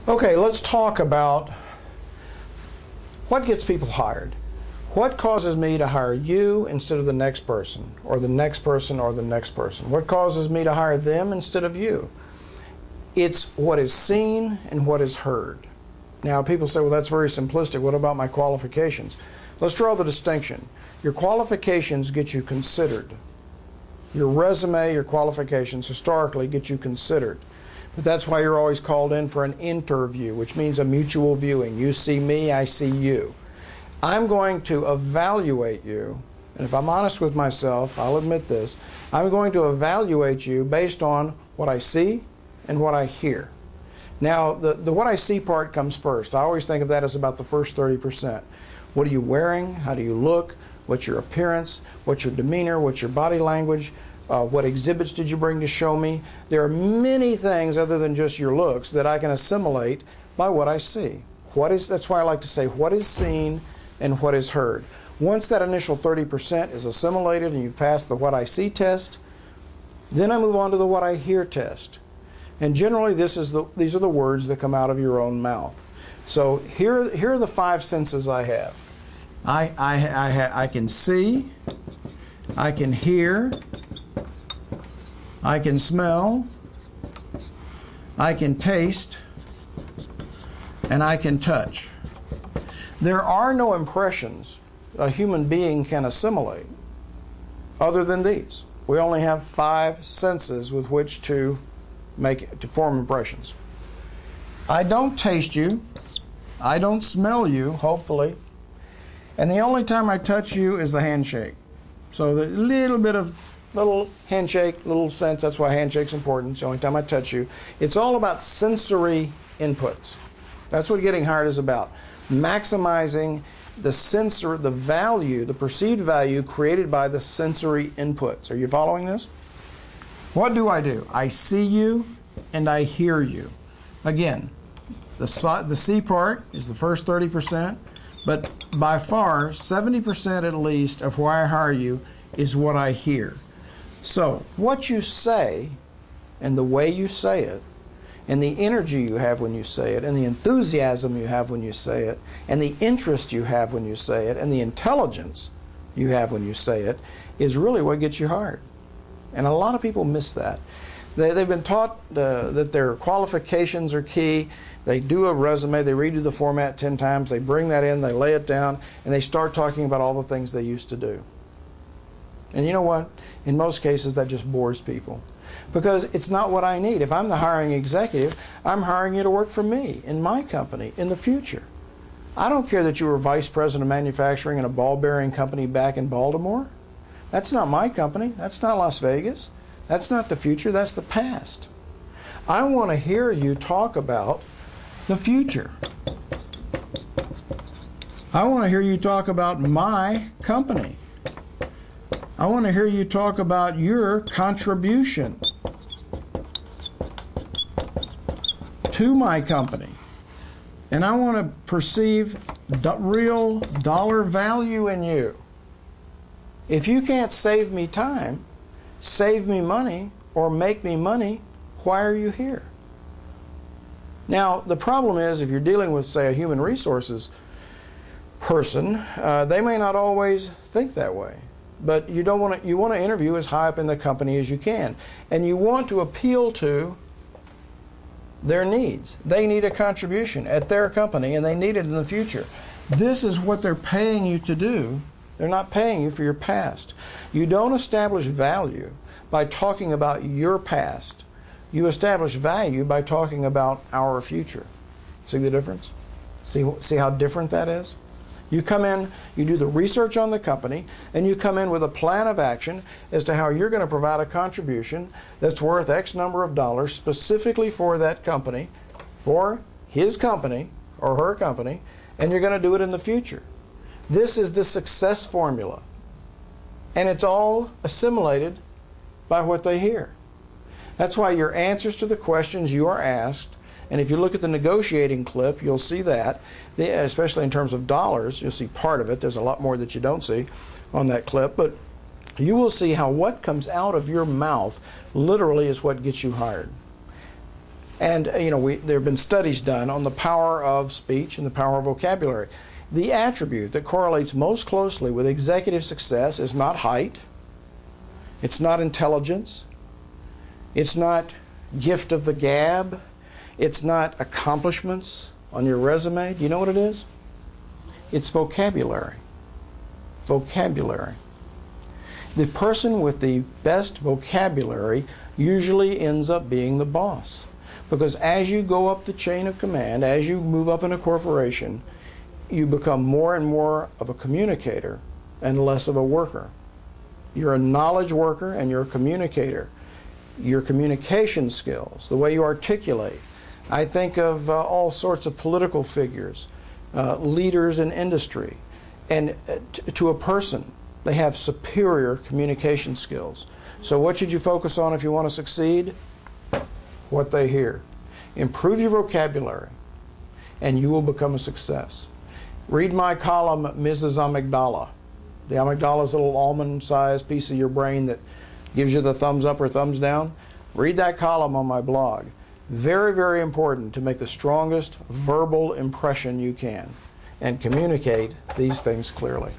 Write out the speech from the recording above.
Okay, let's talk about what gets people hired. What causes me to hire you instead of the next person, or the next person, or the next person? What causes me to hire them instead of you? It's what is seen and what is heard. Now, people say, well, that's very simplistic. What about my qualifications? Let's draw the distinction. Your qualifications get you considered. Your resume, your qualifications historically get you considered. But that's why you're always called in for an interview, which means a mutual viewing. You see me, I see you. I'm going to evaluate you, and if I'm honest with myself, I'll admit this, I'm going to evaluate you based on what I see and what I hear. Now, the what I see part comes first. I always think of that as about the first 30%. What are you wearing? How do you look? What's your appearance? What's your demeanor? What's your body language? What exhibits did you bring to show me? There are many things other than just your looks that I can assimilate by what I see. That's why I like to say what is seen and what is heard. Once that initial 30% is assimilated and you've passed the what I see test, then I move on to the what I hear test. And generally these are the words that come out of your own mouth. So here are the 5 senses I have. I can see, I can hear, I can smell, I can taste, and I can touch. There are no impressions a human being can assimilate other than these. We only have 5 senses with which to form impressions. I don't taste you. I don't smell you, hopefully. And the only time I touch you is the handshake. So the little handshake, little sense, that's why handshake's important. It's the only time I touch you. It's all about sensory inputs. That's what getting hired is about. Maximizing the value, the perceived value created by the sensory inputs. Are you following this? What do? I see you and I hear you. Again, the see part is the first 30%, but by far 70% at least of why I hire you is what I hear. So what you say and the way you say it, and the energy you have when you say it, and the enthusiasm you have when you say it, and the interest you have when you say it, and the intelligence you have when you say it, is really what gets you hired. And a lot of people miss that. They've been taught that their qualifications are key. They do a resume, they redo the format 10 times, they bring that in, they lay it down, and they start talking about all the things they used to do. And you know what? In most cases, that just bores people. Because it's not what I need. If I'm the hiring executive, I'm hiring you to work for me, in my company, in the future. I don't care that you were vice president of manufacturing in a ball bearing company back in Baltimore. That's not my company. That's not Las Vegas. That's not the future. That's the past. I want to hear you talk about the future. I want to hear you talk about my company. I want to hear you talk about your contribution to my company. And I want to perceive real dollar value in you. If you can't save me time, save me money, or make me money, why are you here? Now, the problem is if you're dealing with, say, a human resources person, they may not always think that way. But you want to interview as high up in the company as you can. And you want to appeal to their needs. They need a contribution at their company, and they need it in the future. This is what they're paying you to do. They're not paying you for your past. You don't establish value by talking about your past. You establish value by talking about our future. See the difference? See how different that is? You come in, you do the research on the company, and you come in with a plan of action as to how you're going to provide a contribution that's worth X number of dollars specifically for that company, for his company or her company, and you're going to do it in the future. This is the success formula. And it's all assimilated by what they hear. That's why your answers to the questions you are asked, and if you look at the negotiating clip, you'll see that, especially in terms of dollars, you'll see part of it. There's a lot more that you don't see on that clip, but you will see how what comes out of your mouth literally is what gets you hired. And there have been studies done on the power of speech and the power of vocabulary. The attribute that correlates most closely with executive success is not height, it's not intelligence, it's not gift of the gab, it's not accomplishments on your resume. Do you know what it is? It's vocabulary. Vocabulary. The person with the best vocabulary usually ends up being the boss. Because as you go up the chain of command, as you move up in a corporation, you become more and more of a communicator and less of a worker. You're a knowledge worker and you're a communicator. Your communication skills, the way you articulate. I think of all sorts of political figures, leaders in industry, and to a person, they have superior communication skills. So what should you focus on if you want to succeed? What they hear. Improve your vocabulary, and you will become a success. Read my column, Mrs. Amygdala. The amygdala is a little almond-sized piece of your brain that gives you the thumbs up or thumbs down. Read that column on my blog. Very, very important to make the strongest verbal impression you can and communicate these things clearly.